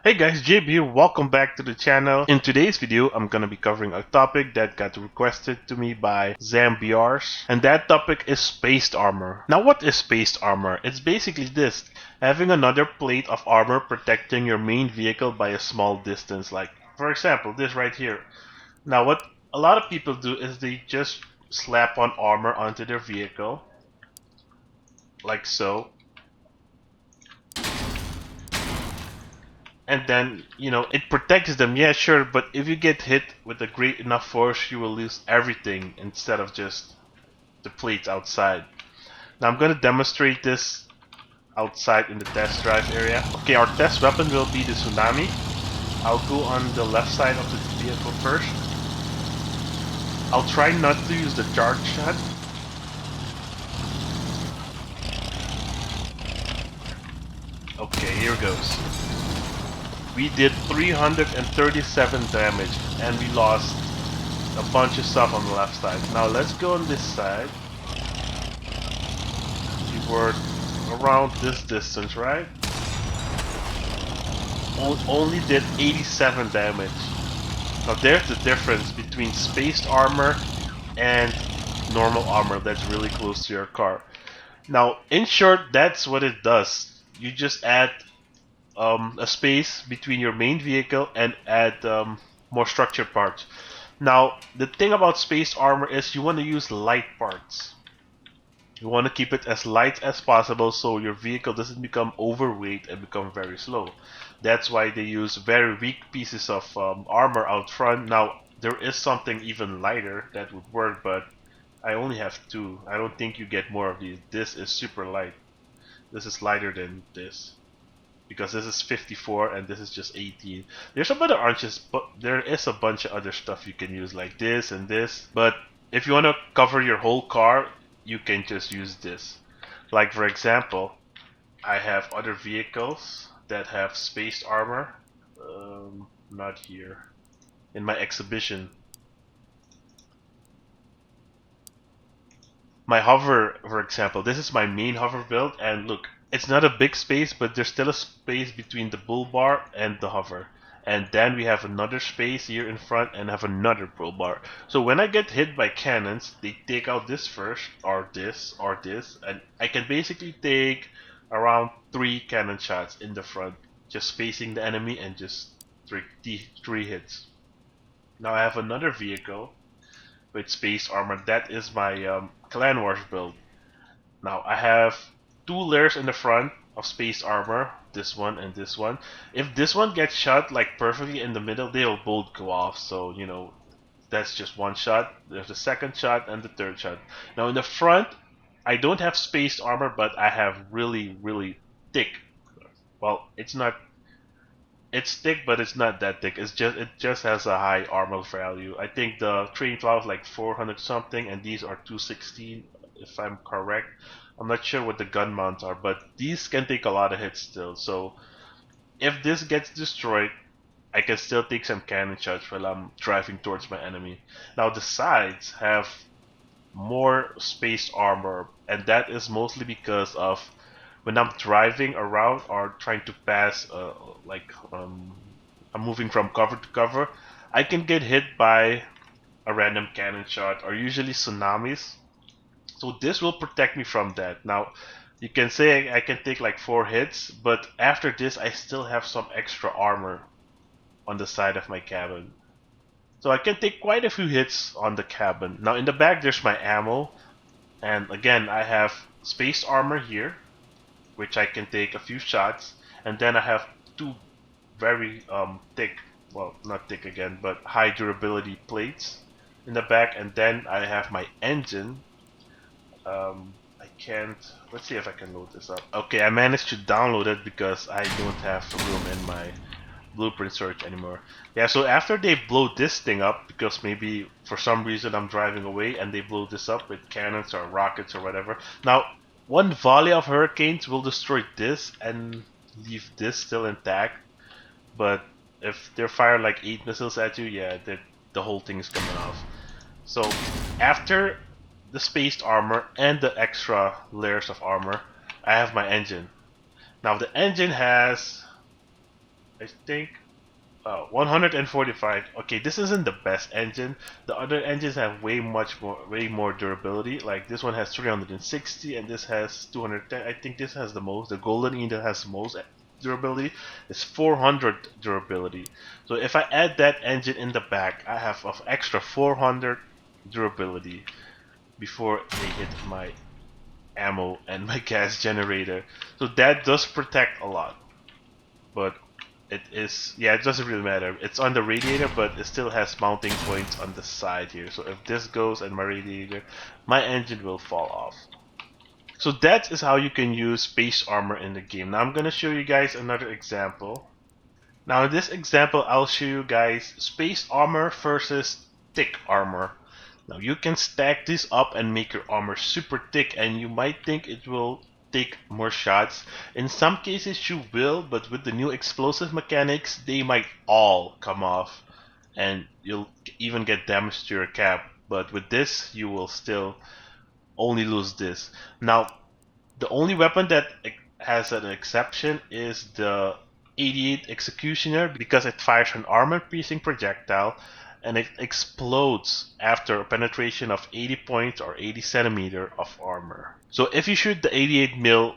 Hey guys, JB here, welcome back to the channel. In today's video, I'm gonna be covering a topic that got requested to me by JBRider, and that topic is spaced armor. Now what is spaced armor? It's basically this, having another plate of armor protecting your main vehicle by a small distance, like for example, this right here. Now what a lot of people do is they just slap on armor onto their vehicle, like so. And then it protects them, yeah, sure, but if you get hit with a great enough force you will lose everything instead of just the plates outside. Now I'm gonna demonstrate this outside in the test drive area. Okay, our test weapon will be the tsunami. I'll go on the left side of the vehicle first. I'll try not to use the charge shot. Okay, here goes. We did 337 damage and we lost a bunch of stuff on the left side. Now let's go on this side. We were around this distance, right? Only did 87 damage. Now there's the difference between spaced armor and normal armor that's really close to your car. Now in short, that's what it does. You just add a space between your main vehicle and add more structured parts. Now, the thing about spaced armor is you want to use light parts. You want to keep it as light as possible so your vehicle doesn't become overweight and become very slow. That's why they use very weak pieces of armor out front. Now, there is something even lighter that would work, but I only have two. I don't think you get more of these. This is super light. This is lighter than this, because this is 54 and this is just 18. There's some other arches, but there is a bunch of other stuff you can use like this and this. But if you want to cover your whole car, you can just use this. Like for example, I have other vehicles that have spaced armor. Not here. In my exhibition. My hover, for example, this is my main hover build, and look, it's not a big space, but there's still a space between the bull bar and the hover. And then we have another space here in front and have another bull bar. So when I get hit by cannons, they take out this first, or this, and I can basically take around 3 cannon shots in the front, just facing the enemy and just three hits. Now I have another vehicle with space armor. That is my Clan Wars build. Now I have 2 layers in the front of space armor, this one and this one. If this one gets shot like perfectly in the middle, they'll both go off. So that's just one shot. There's the second shot and the third shot. Now in the front, I don't have space armor, but I have really thick. Well, it's thick, but it's not that thick. It just has a high armor value. I think the trading floor is like 400 something, and these are 216, if I'm correct. I'm not sure what the gun mounts are, but these can take a lot of hits still. So if this gets destroyed, I can still take some cannon shots while I'm driving towards my enemy. Now the sides have more spaced armor, and that is mostly because of when I'm driving around or trying to pass, I'm moving from cover to cover, I can get hit by a random cannon shot or usually tsunamis. So this will protect me from that. Now, you can say I can take like 4 hits, but after this I still have some extra armor on the side of my cabin. So I can take quite a few hits on the cabin. Now in the back there's my ammo, and again I have space armor here, which I can take a few shots, and then I have 2 very thick, well not thick again, but high durability plates in the back, and then I have my engine. I can't, let's see if I can load this up. Okay, I managed to download it because I don't have room in my blueprint search anymore. Yeah, so after they blow this thing up, because maybe for some reason I'm driving away and they blow this up with cannons or rockets or whatever. Now, one volley of hurricanes will destroy this and leave this still intact. But if they fire like 8 missiles at you, yeah, the whole thing is coming off. So after the spaced armor and the extra layers of armor, I have my engine. Now the engine has I think 145. Okay, this isn't the best engine. The other engines have way more durability. Like this one has 360, and this has 210. I think this has the most. The Golden Eagle has the most durability. It's 400 durability. So if I add that engine in the back, I have of extra 400 durability before they hit my ammo and my gas generator. So that does protect a lot, but it is, yeah, it doesn't really matter. It's on the radiator, but it still has mounting points on the side here. So if this goes and my radiator, my engine will fall off. So that is how you can use space armor in the game. Now I'm gonna show you guys another example. Now in this example, I'll show you guys space armor versus thick armor. Now you can stack this up and make your armor super thick, and you might think it will take more shots. In some cases you will, but with the new explosive mechanics, they might all come off and you'll even get damage to your cap. But with this, you will still only lose this. Now, the only weapon that has an exception is the 88 Executioner, because it fires an armor-piercing projectile and it explodes after a penetration of 80 points or 80 centimeter of armor. So if you shoot the 88 mil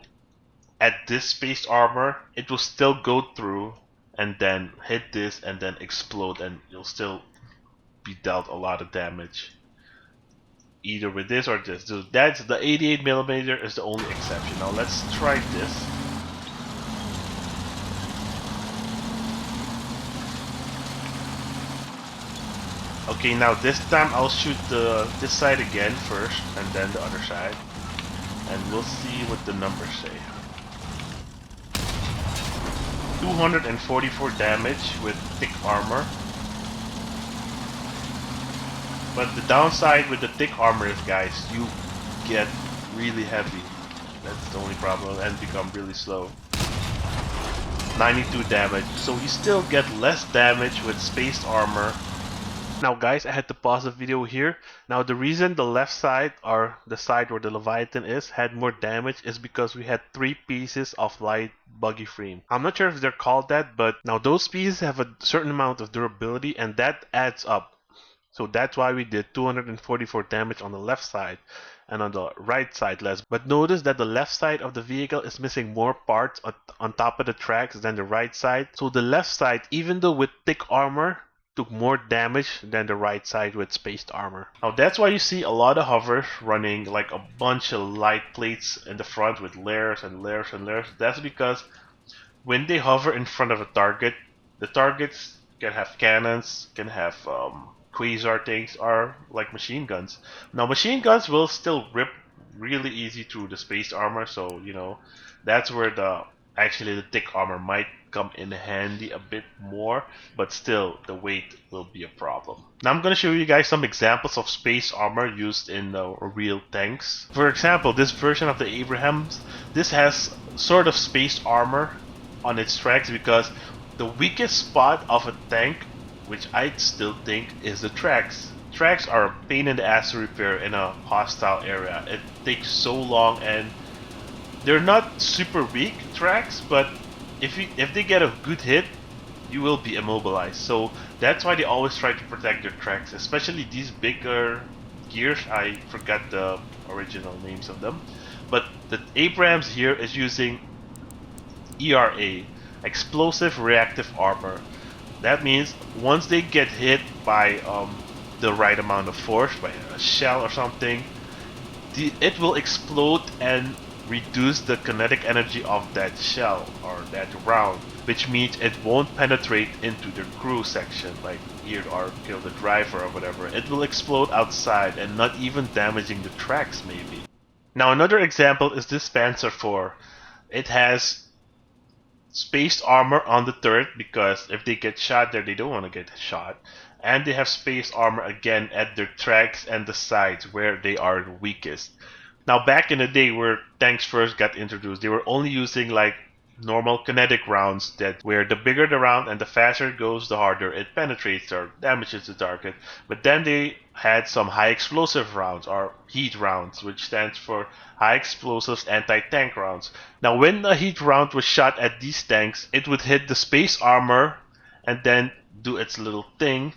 at this space armor, it will still go through and then hit this and then explode, and you'll still be dealt a lot of damage. Either with this or this. So that's the 88 millimeter is the only exception. Now let's try this. Okay, now this time I'll shoot this side again first and then the other side, and we'll see what the numbers say. 244 damage with thick armor. But the downside with the thick armor is, guys, you get really heavy. That's the only problem, and become really slow. 92 damage, so you still get less damage with spaced armor. Now guys, I had to pause the video here. Now the reason the left side, or the side where the Leviathan is, had more damage is because we had 3 pieces of light buggy frame. I'm not sure if they're called that, but now those pieces have a certain amount of durability and that adds up. So that's why we did 244 damage on the left side and on the right side less. But notice that the left side of the vehicle is missing more parts on top of the tracks than the right side. So the left side, even though with thick armor, took more damage than the right side with spaced armor. Now that's why you see a lot of hovers running like a bunch of light plates in the front with layers and layers and layers. That's because when they hover in front of a target, the targets can have cannons, can have quasar things, are like machine guns. Now machine guns will still rip really easy through the spaced armor, so you know that's where the thick armor might come in handy a bit more, but still the weight will be a problem. Now I'm going to show you guys some examples of space armor used in real tanks. For example, this version of the Abrams, this has sort of space armor on its tracks because the weakest spot of a tank, which I still think, is the tracks. Tracks are a pain in the ass to repair in a hostile area. It takes so long, and they're not super weak tracks, but if they get a good hit, you will be immobilized. So that's why they always try to protect their tracks, especially these bigger gears. I forgot the original names of them, but the Abrams here is using ERA, explosive reactive armor. That means once they get hit by the right amount of force, by a shell or something, it will explode and reduce the kinetic energy of that shell or that round, which means it won't penetrate into the crew section, like here, or kill the driver or whatever. It will explode outside and not even damaging the tracks maybe. Now another example is this Panzer IV. It has spaced armor on the turret because if they get shot there, they don't want to get shot. And they have spaced armor again at their tracks and the sides where they are weakest. Now back in the day where tanks first got introduced, they were only using like normal kinetic rounds that where the bigger the round and the faster it goes, the harder it penetrates or damages the target. But then they had some high explosive rounds or heat rounds, which stands for high explosives anti-tank rounds. Now when a heat round was shot at these tanks, it would hit the space armor and then do its little thing,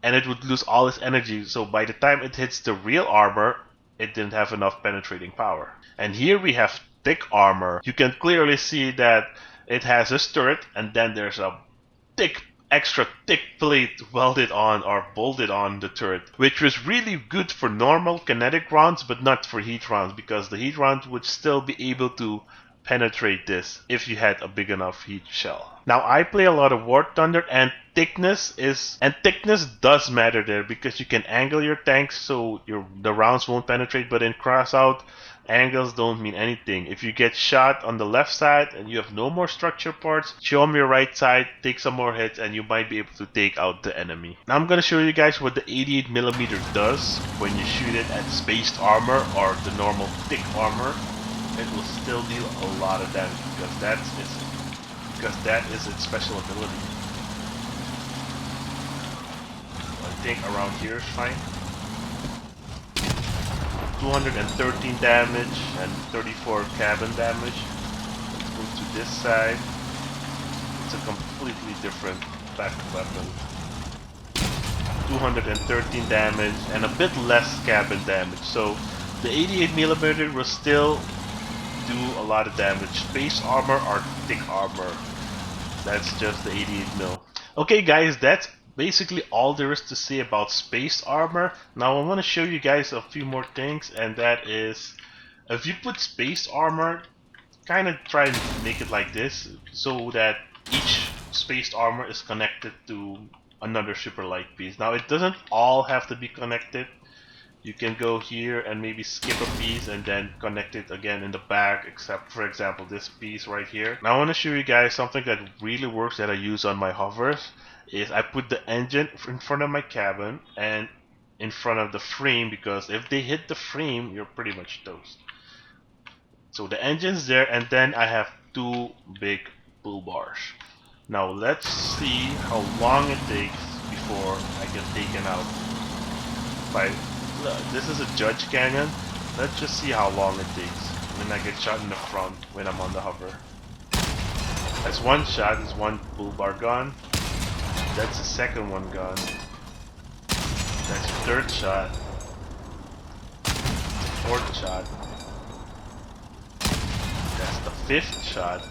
and it would lose all its energy. So by the time it hits the real armor, it didn't have enough penetrating power. And here we have thick armor. You can clearly see that it has a turret, and then there's a extra thick plate welded on or bolted on the turret, which was really good for normal kinetic rounds, but not for heat rounds, because the heat rounds would still be able to penetrate this if you had a big enough heat shell. Now I play a lot of War Thunder, and thickness does matter there, because you can angle your tanks so the rounds won't penetrate, but in Crossout, angles don't mean anything. If you get shot on the left side and you have no more structure parts, show them your right side, take some more hits, and you might be able to take out the enemy. Now I'm gonna show you guys what the 88mm does when you shoot it at spaced armor or the normal thick armor. It will still deal a lot of damage because that is its special ability. I think around here is fine. 213 damage and 34 cabin damage. Let's move to this side. It's a completely different backup weapon. 213 damage and a bit less cabin damage. So the 88mm will still do a lot of damage. Space armor or thick armor. That's just the 88mm. Okay guys, that's basically all there is to say about space armor. Now I want to show you guys a few more things, and that is, if you put space armor, kind of try and make it like this, so that each space armor is connected to another super light piece. Now it doesn't all have to be connected. You can go here and maybe skip a piece and then connect it again in the back, except for example this piece right here. Now I want to show you guys something that really works that I use on my hovers. Is I put the engine in front of my cabin and in front of the frame, because if they hit the frame, you're pretty much toast. So the engine's there, and then I have two big bull bars. Now let's see how long it takes before I get taken out by... This is a judge cannon. Let's just see how long it takes when I get shot in the front when I'm on the hover. That's one shot, is one bull bar gone. That's the second one gone. That's the third shot. That's the fourth shot. That's the fifth shot.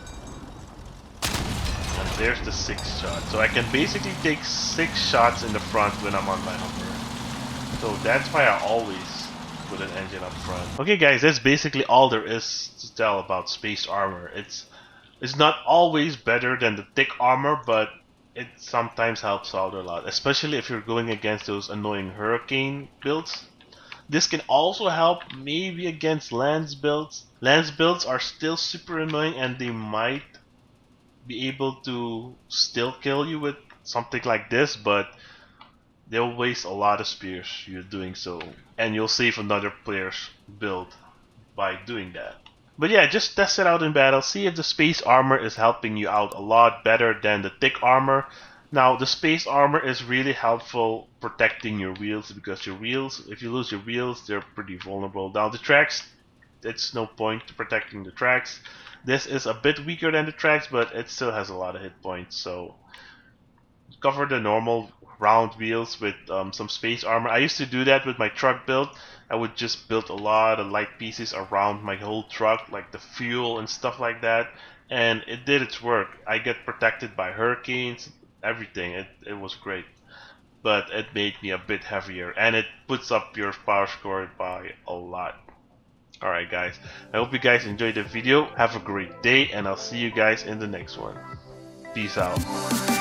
And there's the sixth shot. So I can basically take 6 shots in the front when I'm on my hover. So that's why I always put an engine up front. Okay guys, that's basically all there is to tell about space armor. It's not always better than the thick armor, but it sometimes helps out a lot, especially if you're going against those annoying hurricane builds. This can also help maybe against lance builds. Lance builds are still super annoying, and they might be able to still kill you with something like this, but they'll waste a lot of spears you're doing so, and you'll save another player's build by doing that. But yeah, just test it out in battle, see if the space armor is helping you out a lot better than the thick armor. Now the space armor is really helpful protecting your wheels, because your wheels, if you lose your wheels, they're pretty vulnerable. Now the tracks, it's no point to protecting the tracks. This is a bit weaker than the tracks, but it still has a lot of hit points, so cover the normal round wheels with some space armor. I used to do that with my truck build. I would just build a lot of light pieces around my whole truck, like the fuel and stuff like that, and it did its work. I get protected by hurricanes, everything. It was great, but it made me a bit heavier, and it puts up your power score by a lot. Alright guys, I hope you guys enjoyed the video. Have a great day, and I'll see you guys in the next one. Peace out.